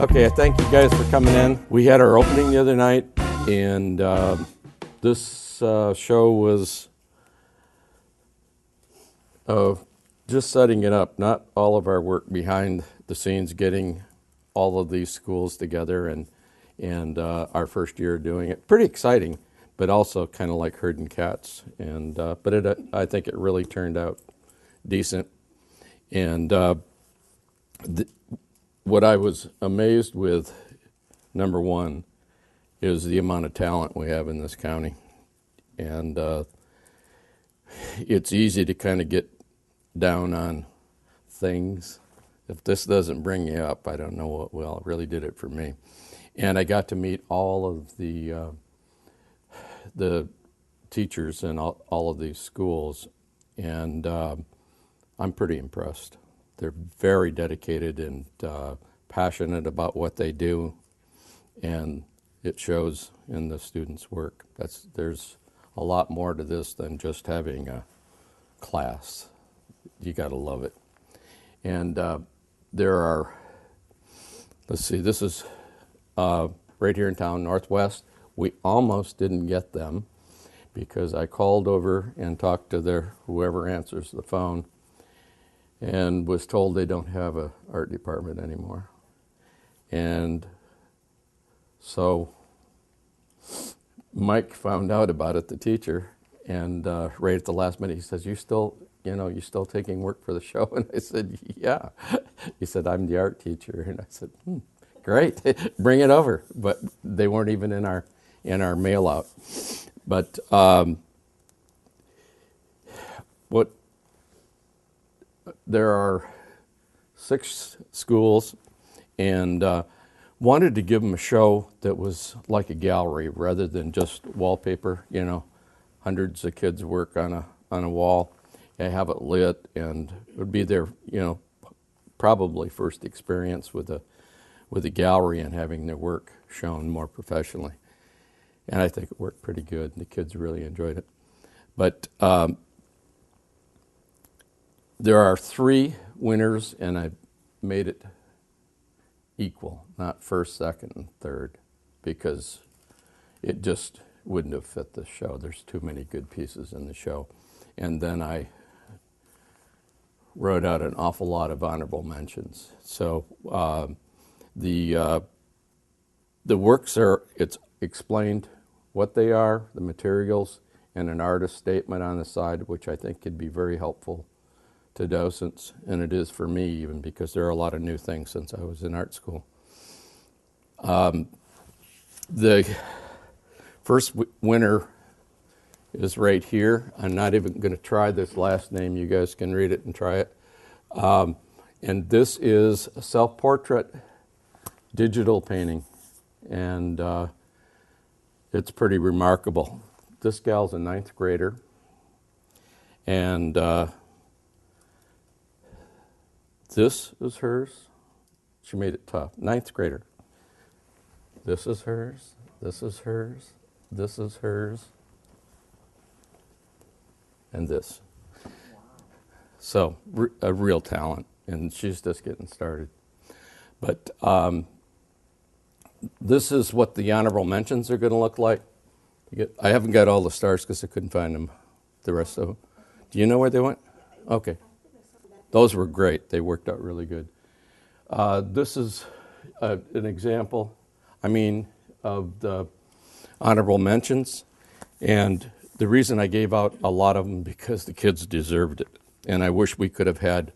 Okay, I thank you guys for coming in. We had our opening the other night, and this show was just setting it up, not all of our work behind the scenes, getting all of these schools together, and our first year doing it. Pretty exciting, but also kind of like herding cats. And but I think it really turned out decent. And what I was amazed with, number one, is the amount of talent we have in this county. And it's easy to kind of get down on things. If this doesn't bring you up, I don't know what will. It really did it for me. And I got to meet all of the teachers in all of these schools, and I'm pretty impressed. They're very dedicated and passionate about what they do, and it shows in the students' work. There's a lot more to this than just having a class. You got to love it. And there are, let's see, this is right here in town, Northwest. We almost didn't get them because I called over and talked to whoever answers the phone, and was told they don't have an art department anymore. And so Mike found out about it, the teacher, and right at the last minute he says, you still taking work for the show? And I said, yeah. He said, I'm the art teacher. And I said, great, bring it over. But they weren't even in our mail out. But there are 6 schools, and wanted to give them a show that was like a gallery rather than just wallpaper. Hundreds of kids work on a wall, and have it lit, and it would be their probably first experience with a gallery and having their work shown more professionally. And I think it worked pretty good. The kids really enjoyed it. But there are 3 winners, and I made it equal, not first, second, and third, because it just wouldn't have fit the show. There's too many good pieces in the show. And then I wrote out an awful lot of honorable mentions. So the works it's explained what they are, the materials, and an artist statement on the side, which I think could be very helpful to docents, and it is for me even, because there are a lot of new things since I was in art school. The first winner is right here. I'm not even going to try this last name. You guys can read it and try it. And this is a self-portrait digital painting, and it's pretty remarkable. This gal's a 9th grader, and this is hers. She made it tough. 9th grader. This is hers. This is hers. This is hers. And this. So a real talent, and she's just getting started. But this is what the honorable mentions are going to look like. I haven't got all the stars because I couldn't find them, the rest of them. Do you know where they went? Okay. Those were great. They worked out really good. This is an example, of the honorable mentions. And the reason I gave out a lot of them because the kids deserved it. And I wish we could have had,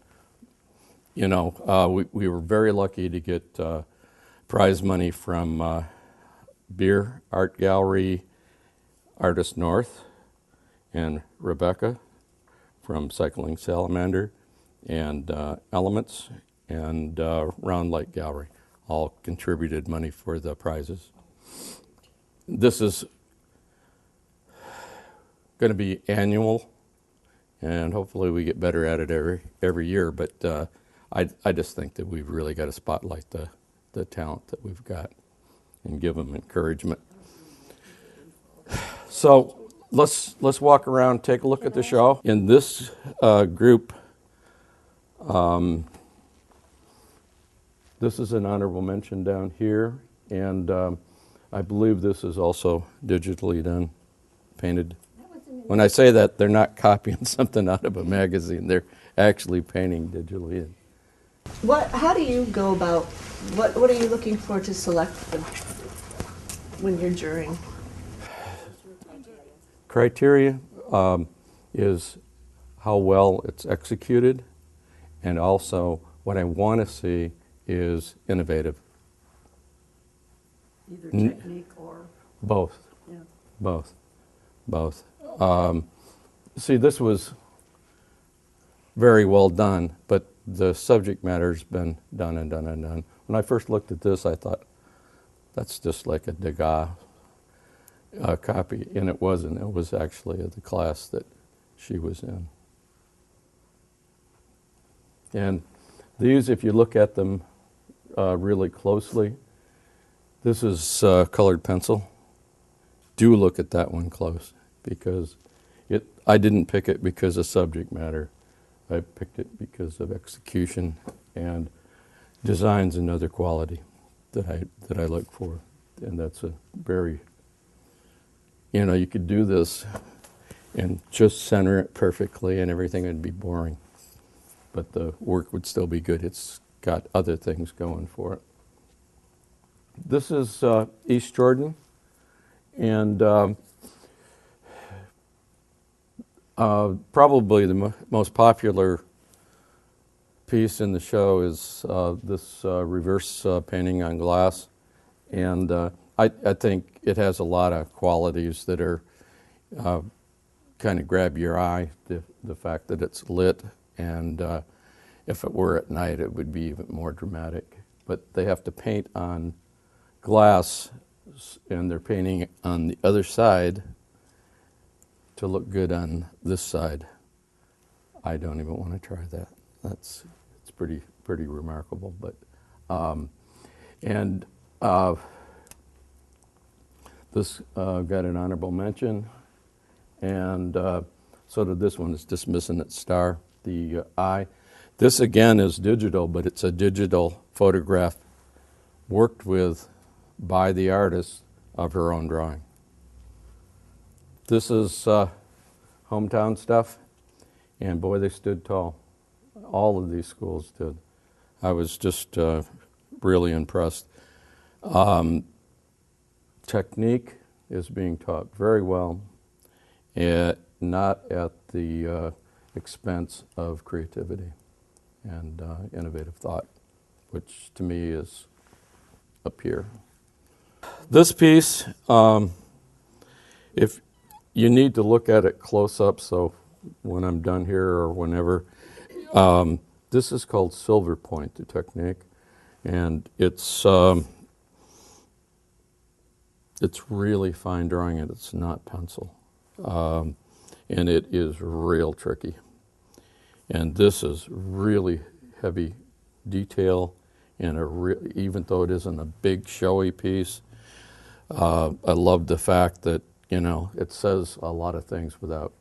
we were very lucky to get prize money from Beer Art Gallery, Artist North, and Rebecca from Cycling Salamander, and Elements, and Round Light Gallery all contributed money for the prizes. This is going to be annual, and hopefully we get better at it every year. But I just think that we've really got to spotlight the talent that we've got and give them encouragement. So let's walk around, take a look at the show. In this group, This is an honorable mention down here, and I believe this is also digitally done, painted. When I say that, they're not copying something out of a magazine. They're actually painting digitally. How do you go about, what are you looking for to select them when you're jurying? Criteria is how well it's executed, and also what I want to see is innovative. Either technique or, Both. yeah. Both. See, this was very well done, but the subject matter's been done and done and done. When I first looked at this, I thought, that's just like a Degas copy, and it wasn't. It was actually the class that she was in. And these, if you look at them really closely, this is colored pencil. Do look at that one close, because I didn't pick it because of subject matter. I picked it because of execution and design's another quality that I look for, and that's a very, you could do this and just center it perfectly and everything would be boring, but the work would still be good. It's got other things going for it. This is East Jordan, and probably the most popular piece in the show is this reverse painting on glass, and I think it has a lot of qualities that are kind of grab your eye. The fact that it's lit, and if it were at night, it would be even more dramatic. But they have to paint on glass, and they're painting on the other side to look good on this side. I don't even want to try that. It's pretty remarkable. But this got an honorable mention, and so did this one. It's just missing its star, the eye. This again is digital, but it's a digital photograph worked with by the artist of her own drawing. This is hometown stuff, and boy, they stood tall. All of these schools did. I was just really impressed. Technique is being taught very well, not at the expense of creativity and innovative thought, which to me is up here. This piece, if you need to look at it close up, so when I'm done here or whenever, this is called silver point, the technique, and it's really fine drawing, and it's not pencil, and it is real tricky. And this is really heavy detail, and even though it isn't a big showy piece, I love the fact that it says a lot of things without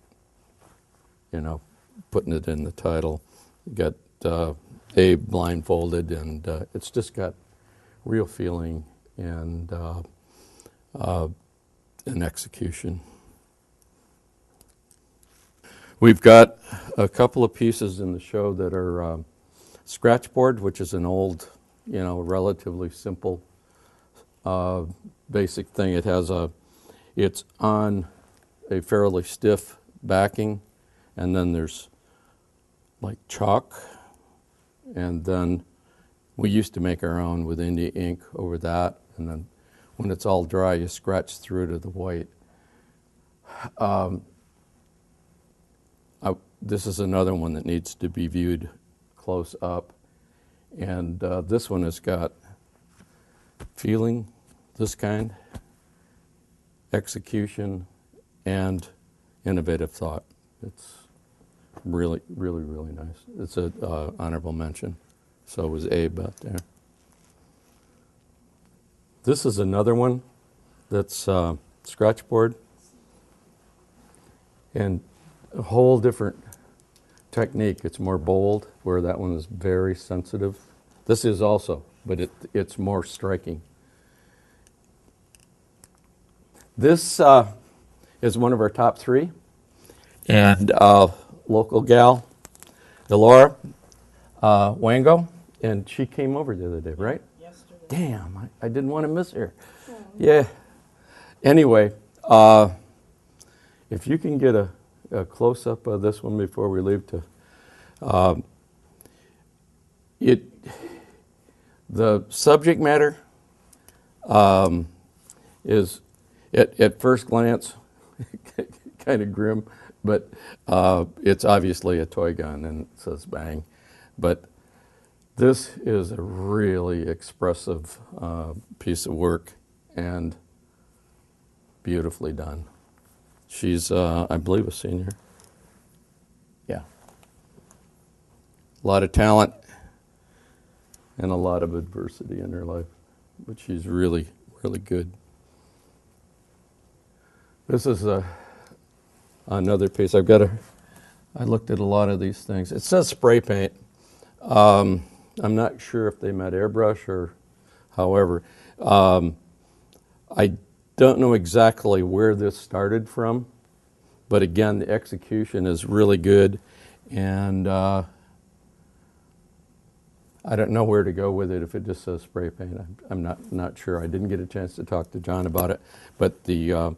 putting it in the title. You got Abe blindfolded, and it's just got real feeling and an execution. We've got a couple of pieces in the show that are scratchboard, which is an old, relatively simple, basic thing. It's on a fairly stiff backing, and then there's like chalk, and then we used to make our own with India ink over that, and then when it's all dry, you scratch through to the white. This is another one that needs to be viewed close up, and this one has got feeling, this kind, execution, and innovative thought. It's really, really, really nice. It's an honorable mention. So was Abe out there. This is another one that's scratchboard, and a whole different technique. It's more bold, where that one is very sensitive. This is also but it's more striking. This is one of our top 3, and local gal, Delora Wango, and she came over the other day, right? Yesterday. Damn, I didn't want to miss her. Yeah. Anyway, if you can get a close-up of this one before we leave to, the subject matter is, at first glance, kind of grim, but it's obviously a toy gun and it says bang. But this is a really expressive piece of work and beautifully done. She's, I believe, a senior. Yeah. A lot of talent and a lot of adversity in her life, but she's really, really good. This is another piece. I looked at a lot of these things. It says spray paint. I'm not sure if they meant airbrush or however. I don't know exactly where this started from, but again, the execution is really good, and I don't know where to go with it if it just says spray paint. I'm not sure. I didn't get a chance to talk to John about it, but the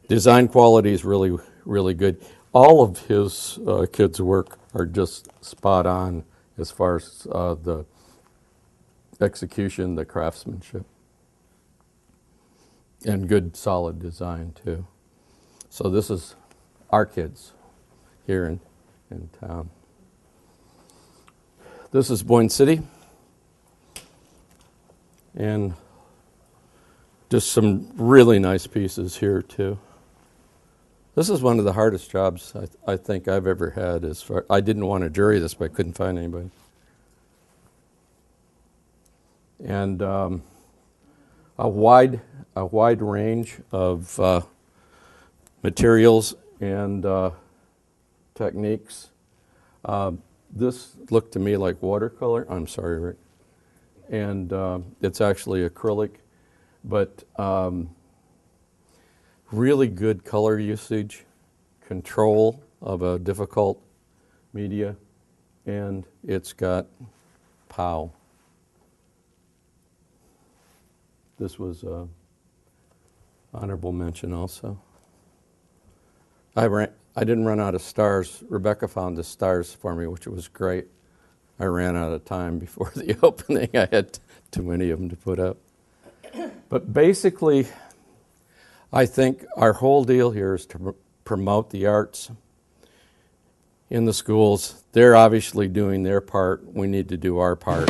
design quality is really, really good. All of his kids' work are just spot on as far as the execution, the craftsmanship, and good, solid design, too. So this is our kids here in town. This is Boyne City, and just some really nice pieces here, too. This is one of the hardest jobs I think I've ever had. I didn't want to jury this, but I couldn't find anybody. And a wide range of materials and techniques. This looked to me like watercolor. I'm sorry, Rick. And it's actually acrylic, but really good color usage, control of a difficult media, and it's got pow. This was honorable mention also. I didn't run out of stars. Rebecca found the stars for me, which was great. I ran out of time before the opening. I had too many of them to put up. But basically, I think our whole deal here is to promote the arts in the schools. They're obviously doing their part. We need to do our part.